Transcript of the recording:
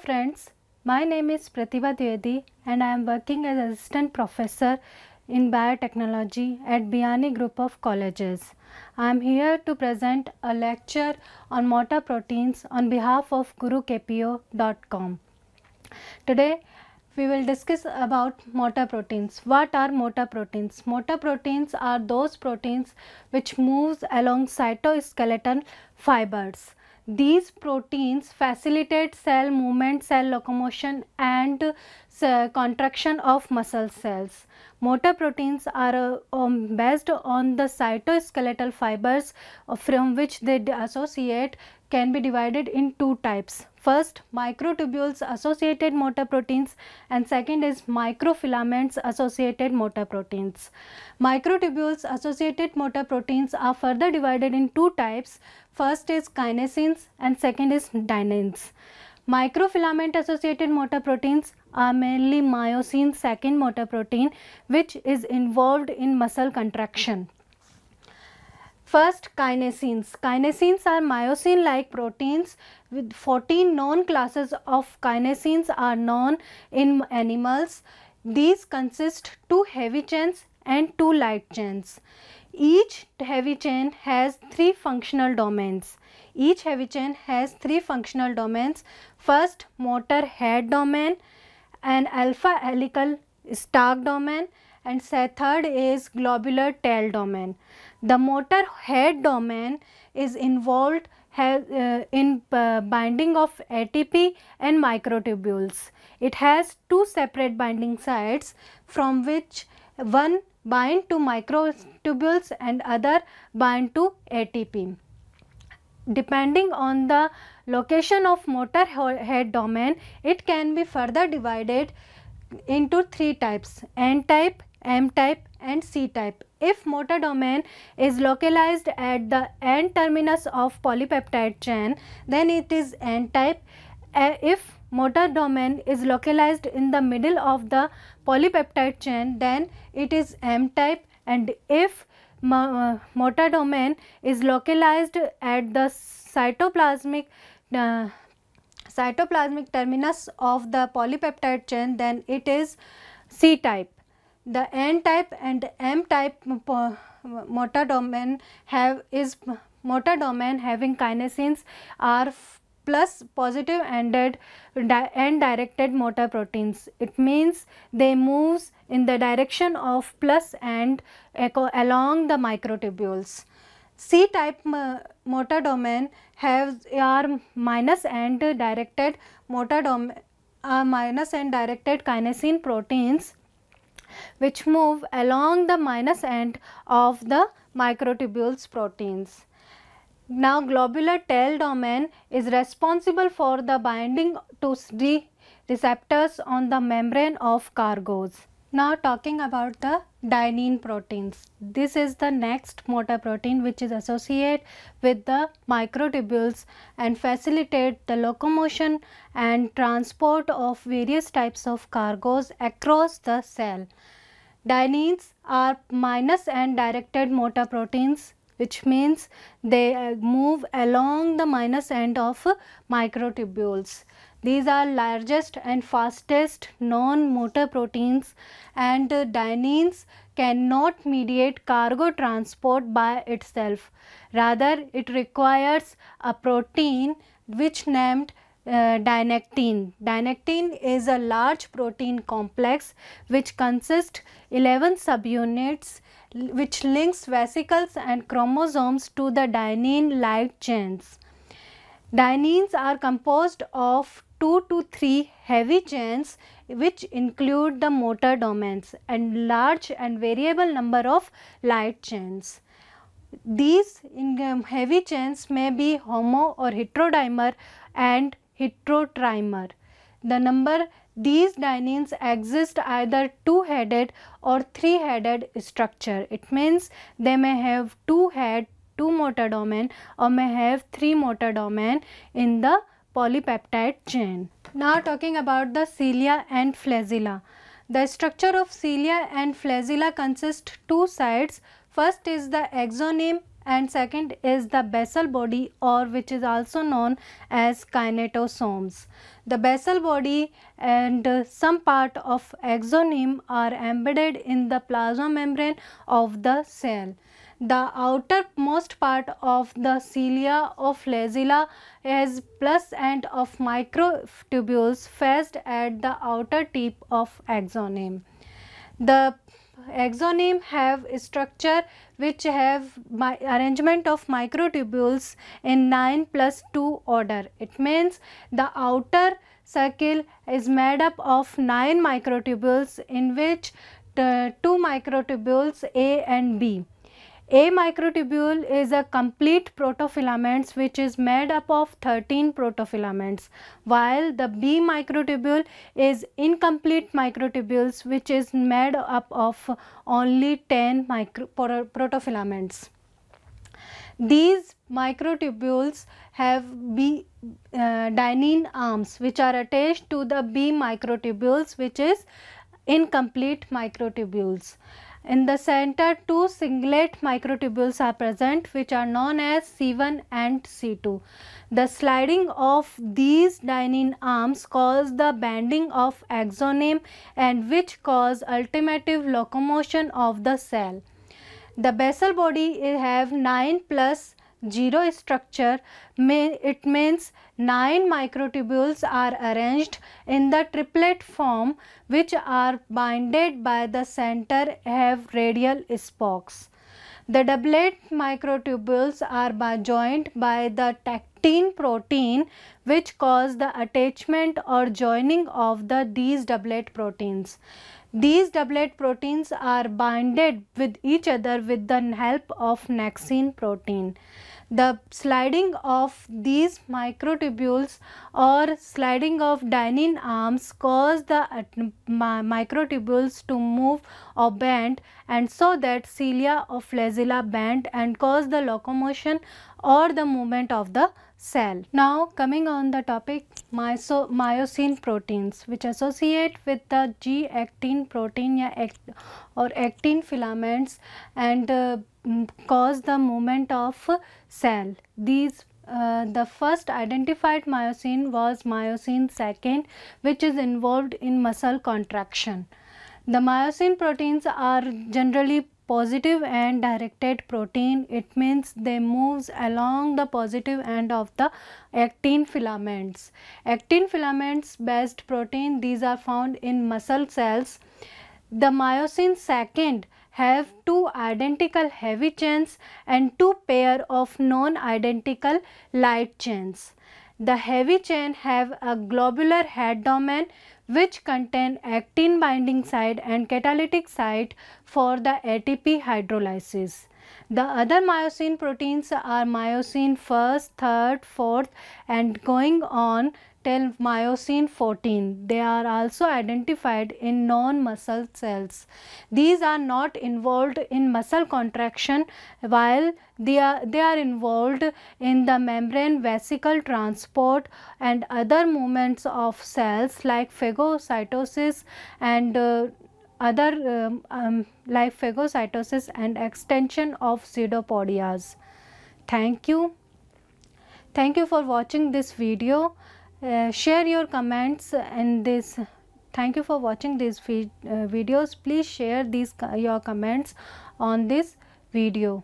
friends, my name is Pratibha Dwivedi and I am working as Assistant Professor in Biotechnology at Biyani Group of Colleges. I am here to present a lecture on motor proteins on behalf of GuruKPO.com. Today we will discuss about motor proteins. What are motor proteins? Motor proteins are those proteins which moves along cytoskeletal fibers. These proteins facilitate cell movement, cell locomotion and contraction of muscle cells. Motor proteins are based on the cytoskeletal fibers from which they associate can be divided in two types. First, microtubules associated motor proteins and second is microfilaments associated motor proteins. Microtubules associated motor proteins are further divided in two types. First is kinesins and second is dyneins. Microfilament associated motor proteins are mainly myosin second motor protein which is involved in muscle contraction. First, kinesins. Kinesins are myosin-like proteins with 14 known classes of kinesins are known in animals. These consist 2 heavy chains and 2 light chains. Each heavy chain has 3 functional domains. First, motor head domain, an alpha helical stalk domain, and third is globular tail domain. The motor head domain is involved in binding of ATP and microtubules. It has 2 separate binding sites from which one bind to microtubules and other bind to ATP. Depending on the location of motor head domain, it can be further divided into 3 types: N-type, M-type and C-type. If motor domain is localized at the end terminus of polypeptide chain, then it is N-type. If motor domain is localized in the middle of the polypeptide chain, then it is M-type, and if motor domain is localized at the cytoplasmic terminus of the polypeptide chain, then it is C-type. The N-type and M-type motor domain motor domain having kinesins are plus positive ended and directed motor proteins. It means they moves in the direction of plus and along the microtubules. C-type motor domain are minus and directed kinesin proteins which move along the minus end of the microtubules proteins. Now, globular tail domain is responsible for the binding to the receptors on the membrane of cargos. Now, talking about the dynein proteins. This is the next motor protein which is associated with the microtubules and facilitate the locomotion and transport of various types of cargos across the cell. Dyneins are minus and directed motor proteins, which means they move along the minus end of microtubules. These are largest and fastest known motor proteins, and dyneins cannot mediate cargo transport by itself. Rather, it requires a protein which named dynactin. Dynactin is a large protein complex which consists 11 subunits which links vesicles and chromosomes to the dynein light chains. Dyneins are composed of 2 to 3 heavy chains which include the motor domains and large and variable number of light chains. These heavy chains may be homo or heterodimer and heterotrimer. These dyneins exist either 2-headed or 3-headed structure. It means they may have 2 head, 2 motor domain, or may have 3 motor domain in the polypeptide chain. Now, talking about the cilia and flagella. The structure of cilia and flagella consists 2 sides. First is the axoneme and second is the basal body, or which is also known as kinetosomes. The basal body and some part of axoneme are embedded in the plasma membrane of the cell. The outermost part of the cilia of flagella is plus end of microtubules phased at the outer tip of axoneme. The axoneme have a structure which have arrangement of microtubules in 9+2 order. It means the outer circle is made up of 9 microtubules, in which 2 microtubules A and B. A microtubule is a complete protofilaments which is made up of 13 protofilaments, while the B microtubule is incomplete microtubules which is made up of only 10 protofilaments. These microtubules have B dynein arms which are attached to the B microtubules, which is incomplete microtubules. In the center, 2 singlet microtubules are present which are known as C1 and C2. The sliding of these dynein arms cause the bending of axoneme, and which cause alternative locomotion of the cell. The basal body have 9+0 structure. It means 9 microtubules are arranged in the triplet form, which are binded by the center have radial spokes. The doublet microtubules are joined by the tactin protein, which cause the attachment or joining of these doublet proteins. These doublet proteins are binded with each other with the help of Nexin protein. The sliding of these microtubules or sliding of dynein arms cause the microtubules to move or bend, and so that cilia of flagella bend and cause the locomotion or the movement of the cell. Now coming on the topic myosin proteins, which associate with the G-actin protein or actin filaments and cause the movement of cell. These the first identified myosin was myosin second, which is involved in muscle contraction. The myosin proteins are generally positive and directed protein. It means they moves along the positive end of the actin filaments. Actin filaments based protein, these are found in muscle cells. The myosin second have 2 identical heavy chains and 2 pair of non-identical light chains. The heavy chain have a globular head domain which contain actin binding site and catalytic site for the ATP hydrolysis. The other myosin proteins are myosin first, third, fourth and going on till myosin 14. They are also identified in non-muscle cells. These are not involved in muscle contraction, while they are involved in the membrane vesicle transport and other movements of cells like phagocytosis and like phagocytosis and extension of pseudopodias. Thank you. Thank you for watching this video. Share your comments in this. Thank you for watching these videos. Please share your comments on this video.